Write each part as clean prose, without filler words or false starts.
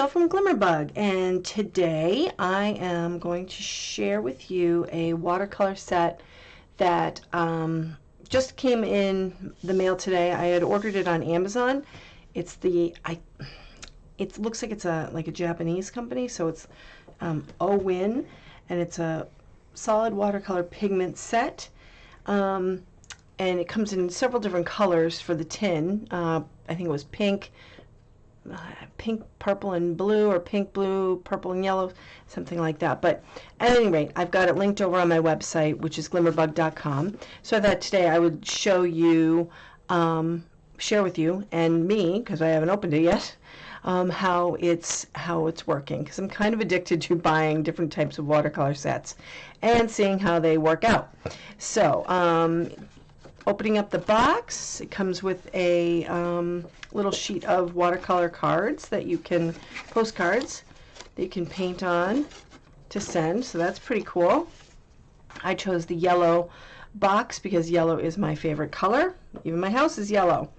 Michelle from Glimmerbug, and today I am going to share with you a watercolor set that just came in the mail today. I had ordered it on Amazon. It's it looks like it's like a Japanese company, so it's O.Win, and it's a solid watercolor pigment set. And it comes in several different colors for the tin. I think it was pink, purple, and blue, or pink, blue, purple, and yellow, something like that. But at any rate, I've got it linked over on my website, which is glimmerbug.com. So I thought today I would show you, share with you and me, because I haven't opened it yet, how it's working. Because I'm kind of addicted to buying different types of watercolor sets and seeing how they work out. So opening up the box, it comes with a little sheet of watercolor cards that you can, postcards that you can paint on to send, so that's pretty cool. I chose the yellow box because yellow is my favorite color. Even my house is yellow.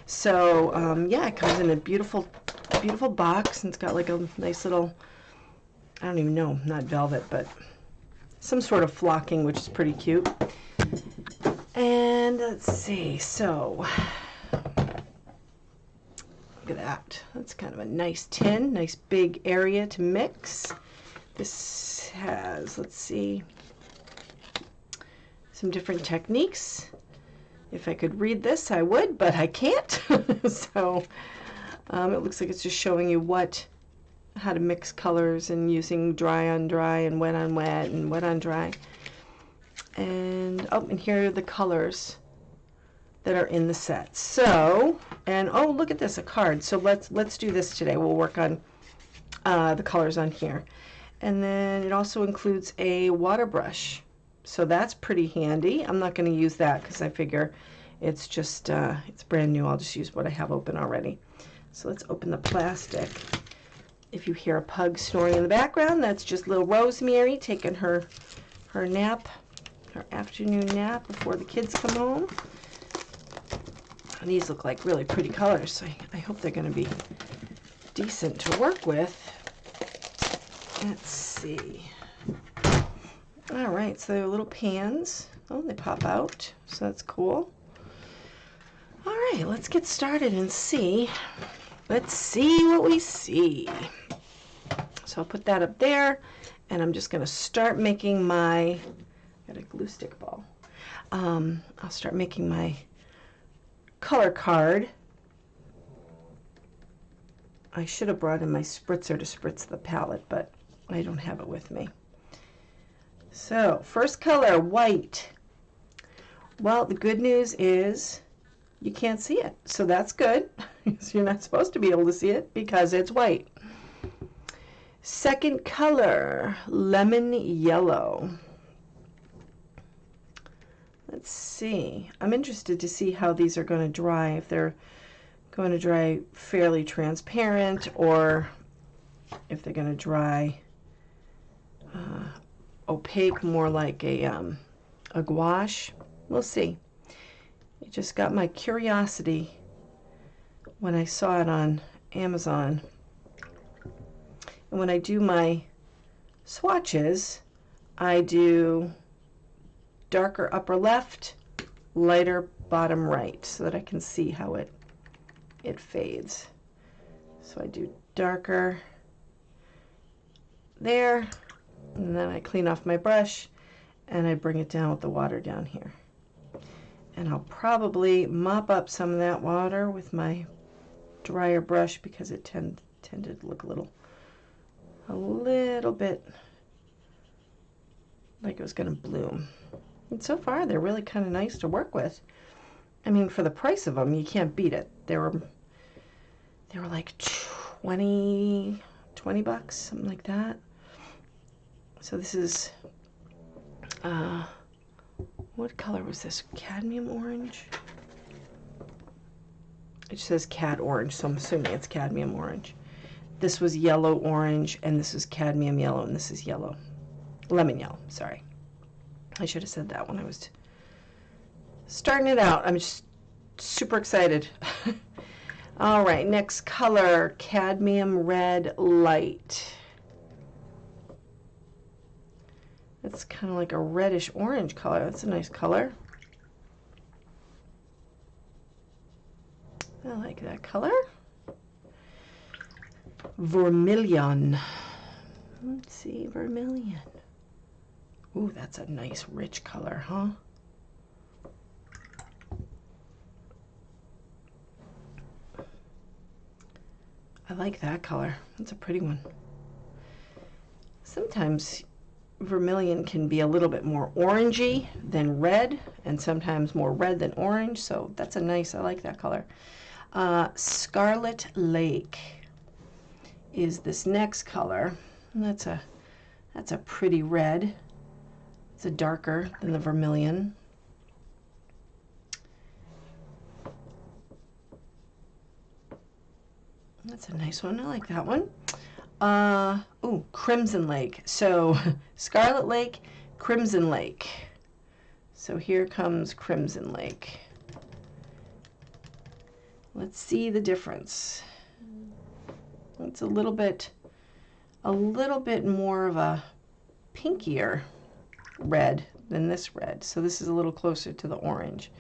So yeah, it comes in a beautiful box, and it's got like a nice little, I don't even know, not velvet, but some sort of flocking, which is pretty cute. And let's see, so look at that. That's kind of a nice tin, nice big area to mix. This has, let's see, some different techniques. If I could read this, I would, but I can't. So it looks like it's just showing you how to mix colors and using dry on dry and wet on wet and wet on dry. And and here are the colors that are in the set. So, and oh, look at this, a card. So let's do this today. We'll work on the colors on here. And then it also includes a water brush. So that's pretty handy. I'm not going to use that because I figure it's just it's brand new. I'll just use what I have open already. So let's open the plastic. If you hear a pug snoring in the background, that's just little Rosemary taking her nap, her afternoon nap before the kids come home. And these look like really pretty colors, so I hope they're going to be decent to work with. Let's see. All right, so they're little pans. Oh, they pop out, so that's cool. All right, let's get started and see. Let's see what we see. So I'll put that up there, and I'm just going to start making my, got a glue stick ball. I'll start making my color card. I should have brought in my spritzer to spritz the palette, but I don't have it with me. So first color, white. Well, the good news is you can't see it, so that's good. So you're not supposed to be able to see it because it's white. Second color, lemon yellow. Let's see. I'm interested to see how these are going to dry, if they're going to dry fairly transparent or if they're going to dry opaque, more like a gouache. We'll see. It just got my curiosity when I saw it on Amazon. And when I do my swatches, I do darker upper left, lighter bottom right, so that I can see how it fades. So I do darker there, and then I clean off my brush and I bring it down with the water down here. And I'll probably mop up some of that water with my drier brush because it tended to look a little bit like it was going to bloom. And so far they're really kind of nice to work with. I mean, for the price of them, you can't beat it. They were like 20 bucks, something like that. So this is what color was this? Cadmium orange? It says cad orange, so I'm assuming it's cadmium orange. This was yellow orange, and this is cadmium yellow, and this is yellow. Lemon yellow, sorry. I should have said that when I was starting it out. I'm just super excited. All right, next color, Cadmium Red Light. It's kind of like a reddish orange color. That's a nice color. I like that color. Vermilion. Let's see, vermilion. Ooh, that's a nice rich color, huh? I like that color. That's a pretty one. Sometimes vermilion can be a little bit more orangey than red, and sometimes more red than orange, so that's a nice, I like that color. Scarlett Lake is this next color. That's a pretty red. It's a darker than the vermilion. That's a nice one. I like that one. Ooh, Crimson Lake. So Scarlett Lake, Crimson Lake. So here comes Crimson Lake. Let's see the difference. It's a little bit more of a pinkier red than this red. So this is a little closer to the orange.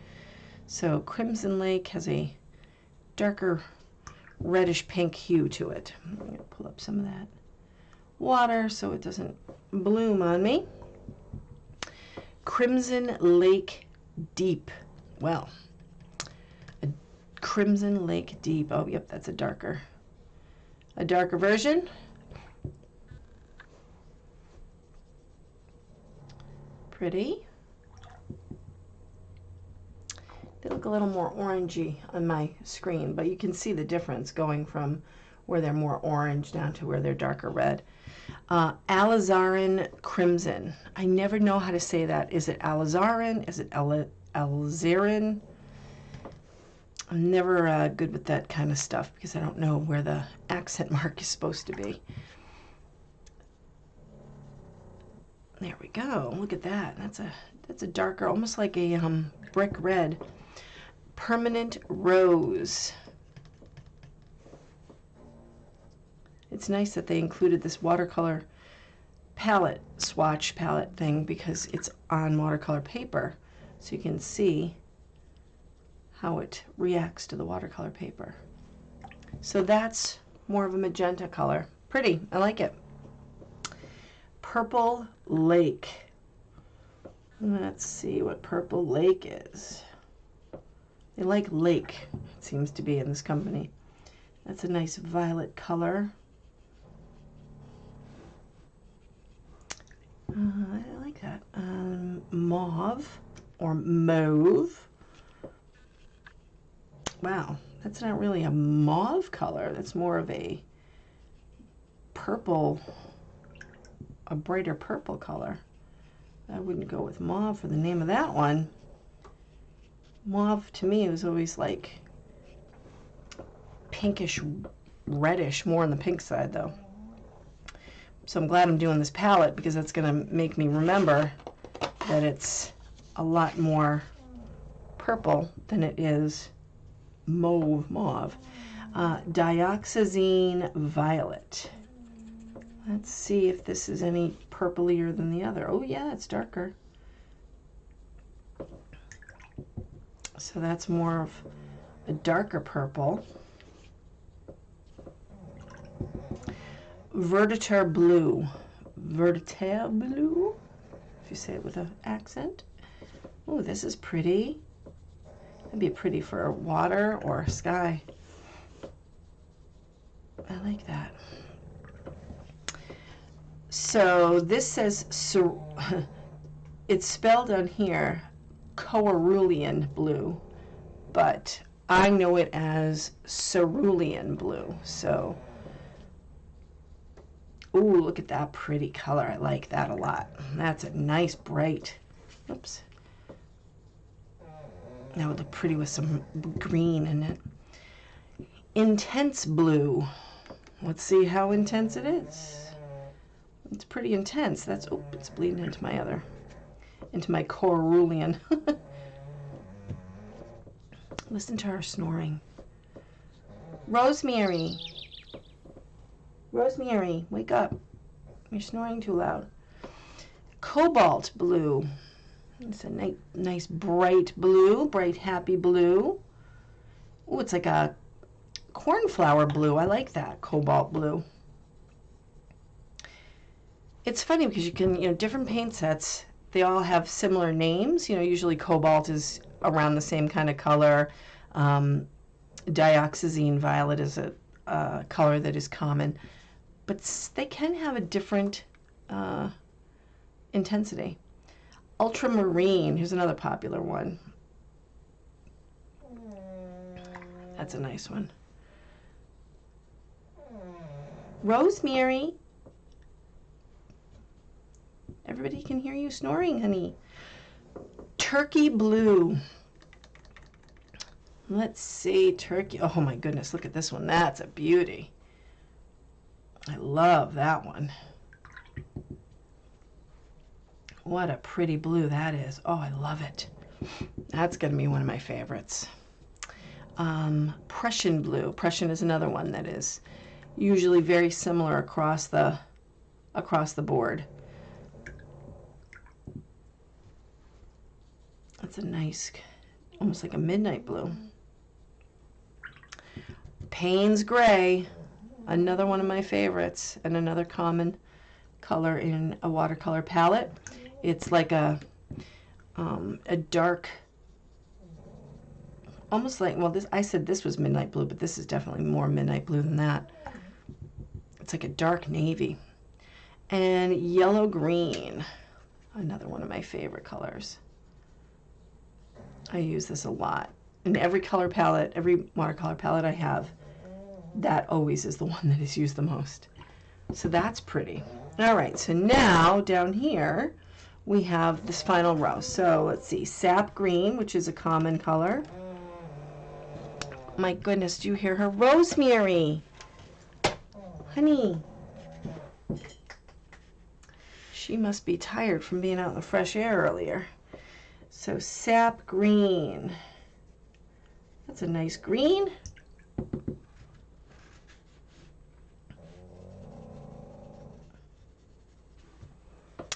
So Crimson Lake has a darker reddish pink hue to it. I'm going to pull up some of that water so it doesn't bloom on me. Crimson Lake Deep. Well, a Crimson Lake Deep. Oh, yep, that's a darker version. Pretty. They look a little more orangey on my screen, but you can see the difference going from where they're more orange down to where they're darker red. Alizarin Crimson. I never know how to say that. Is it alizarin? Is it alizarin? I'm never good with that kind of stuff because I don't know where the accent mark is supposed to be. There we go. Look at that. That's a darker, almost like a brick red. Permanent Rose. It's nice that they included this watercolor palette, swatch palette thing, because it's on watercolor paper, so you can see how it reacts to the watercolor paper. So that's more of a magenta color. Pretty. I like it. Purple Lake. Let's see what Purple Lake is. They like lake, it seems to be in this company. That's a nice violet color. I like that. Mauve or mauve. Wow, that's not really a mauve color. That's more of a purple, a brighter purple color. I wouldn't go with mauve for the name of that one. Mauve to me was always like pinkish reddish, more on the pink side though. So I'm glad I'm doing this palette because that's going to make me remember that it's a lot more purple than it is mauve. Dioxazine Violet. Let's see if this is any purplier than the other. Oh yeah, it's darker. So that's more of a darker purple. Verditer Blue. Verditer Blue, if you say it with an accent. Oh, this is pretty. That'd be pretty for water or sky. I like that. So this says, it's spelled on here, Cerulean Blue, but I know it as Cerulean Blue. So, ooh, look at that pretty color. I like that a lot. That's a nice bright, oops. That would look pretty with some green in it. Intense Blue. Let's see how intense it is. It's pretty intense. That's, oh, it's bleeding into my Cerulean. Listen to her snoring. Rosemary. Rosemary, wake up. You're snoring too loud. Cobalt Blue. It's a nice bright blue, bright happy blue. Oh, it's like a cornflower blue. I like that, Cobalt Blue. It's funny because you can, different paint sets, they all have similar names. Usually Cobalt is around the same kind of color. Dioxazine violet is a color that is common, but they can have a different intensity. Ultramarine, here's another popular one. That's a nice one. Rosemary. Everybody can hear you snoring, honey. Turkey Blue. Let's see, turkey. Oh my goodness, look at this one. That's a beauty. I love that one. What a pretty blue that is. Oh, I love it. That's going to be one of my favorites. Prussian Blue. Prussian is another one that is usually very similar across the board. That's a nice, almost like a midnight blue. Payne's Gray, another one of my favorites, and another common color in a watercolor palette. It's like a dark, almost like, well, I said this was midnight blue, but this is definitely more midnight blue than that. It's like a dark navy. And yellow green, another one of my favorite colors. I use this a lot. In every color palette, every watercolor palette I have, that always is the one that is used the most. So that's pretty. All right, so now down here we have this final row. So let's see, Sap Green, which is a common color. My goodness, do you hear her? Rosemary. Honey. She must be tired from being out in the fresh air earlier. So Sap Green. That's a nice green.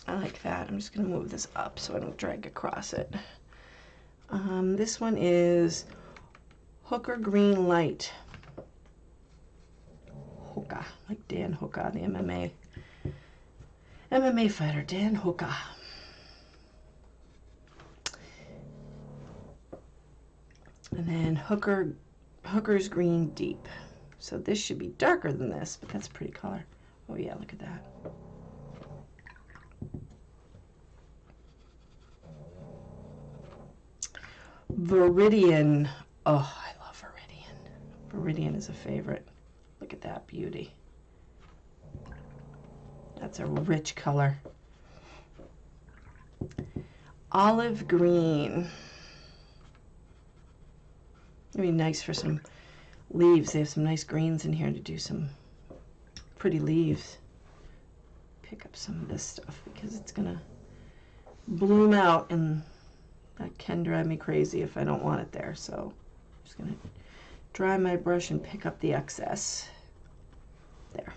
I like that. I'm just going to move this up so I don't drag across it. This one is Ochre Green Light. Ochre, like Dan Ochre, the MMA fighter, Dan Ochre. And then Hooker's Green Deep. So this should be darker than this, but that's a pretty color. Oh yeah, look at that. Viridian. Oh, I love Viridian. Viridian is a favorite. Look at that beauty. That's a rich color. Olive green. It'd be nice for some leaves. They have some nice greens in here to do some pretty leaves. Pick up some of this stuff because it's gonna bloom out, and that can drive me crazy if I don't want it there. So I'm just gonna dry my brush and pick up the excess. There.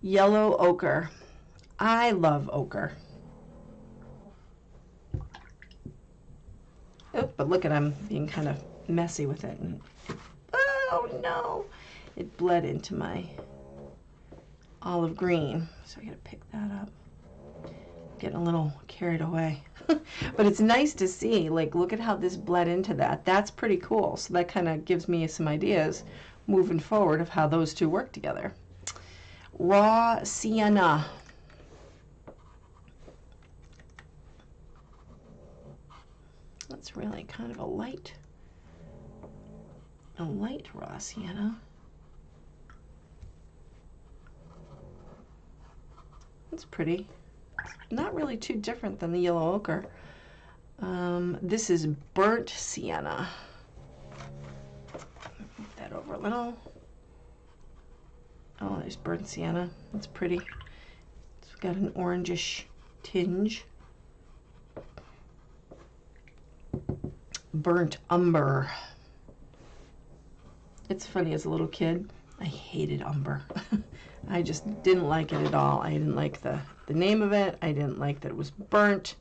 Yellow ochre. I love ochre. Oh, but look at, I'm being kind of messy with it. And, oh no! It bled into my olive green. So I gotta pick that up. Getting a little carried away. But it's nice to see, like, look at how this bled into that. That's pretty cool. So that kind of gives me some ideas moving forward of how those two work together. Raw Sienna. That's really kind of a light raw sienna. That's pretty. Not really too different than the yellow ochre. This is burnt sienna. Move that over a little. Oh, there's burnt sienna. That's pretty. It's got an orangish tinge. Burnt umber. It's funny, as a little kid, I hated umber. I just didn't like it at all. I didn't like the name of it. I didn't like that it was burnt.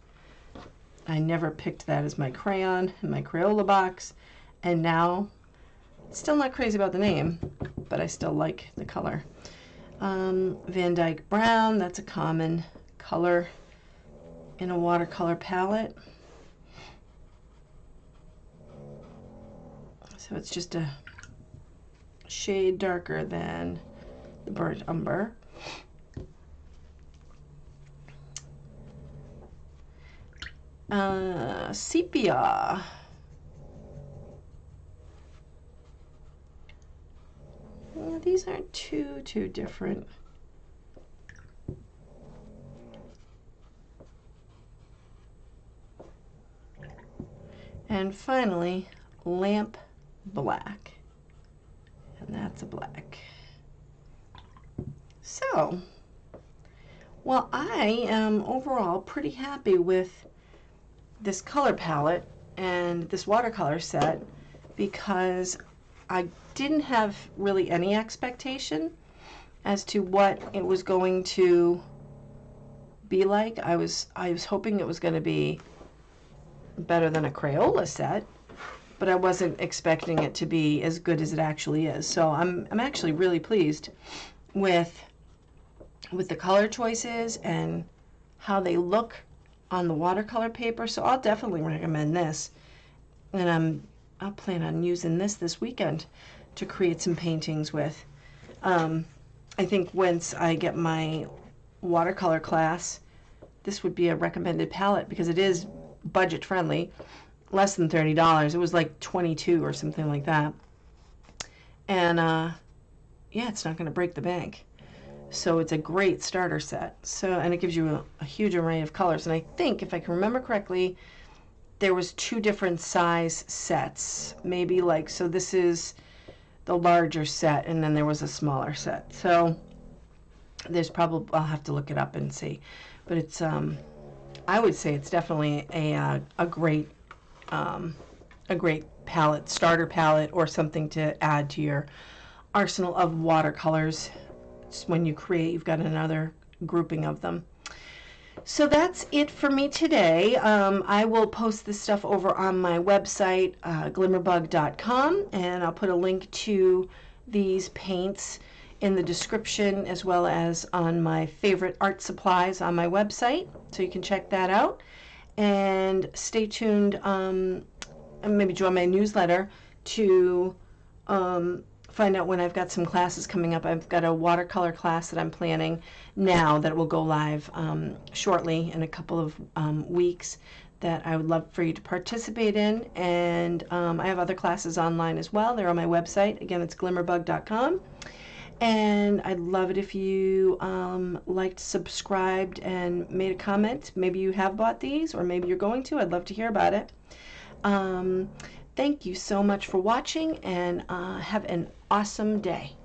I never picked that as my crayon in my Crayola box. And now, still not crazy about the name, but I still like the color. Van Dyke Brown, that's a common color in a watercolor palette. So it's just a shade darker than the burnt umber. Sepia. Well, these aren't too different. And finally, Lamp Black. And that's a black. So, well, I am overall pretty happy with this color palette and this watercolor set because I didn't have really any expectation as to what it was going to be like. I was hoping it was going to be better than a Crayola set, but I wasn't expecting it to be as good as it actually is. So I'm actually really pleased with the color choices and how they look on the watercolor paper. So I'll definitely recommend this, and I'll plan on using this weekend to create some paintings with. I think once I get my watercolor class, this would be a recommended palette because it is budget friendly, less than $30. It was like $22 or something like that. And yeah, it's not going to break the bank. So it's a great starter set. So, and it gives you a huge array of colors. And I think, if I can remember correctly, there was 2 different size sets. Maybe like, so this is the larger set, and then there was a smaller set. So there's probably, I'll have to look it up and see. But it's, I would say it's definitely a great palette, starter palette, or something to add to your arsenal of watercolors. When you create, you've got another grouping of them. So that's it for me today. I will post this stuff over on my website, glimmerbug.com, and I'll put a link to these paints in the description, as well as on my favorite art supplies on my website, so you can check that out. And stay tuned, and maybe join my newsletter to find out when I've got some classes coming up. I've got a watercolor class that I'm planning now that will go live shortly in a couple of weeks that I would love for you to participate in. And I have other classes online as well. They're on my website. Again, it's glimmerbug.com. And I'd love it if you liked, subscribed, and made a comment. Maybe you have bought these, or maybe you're going to. I'd love to hear about it. Thank you so much for watching, and have an awesome day.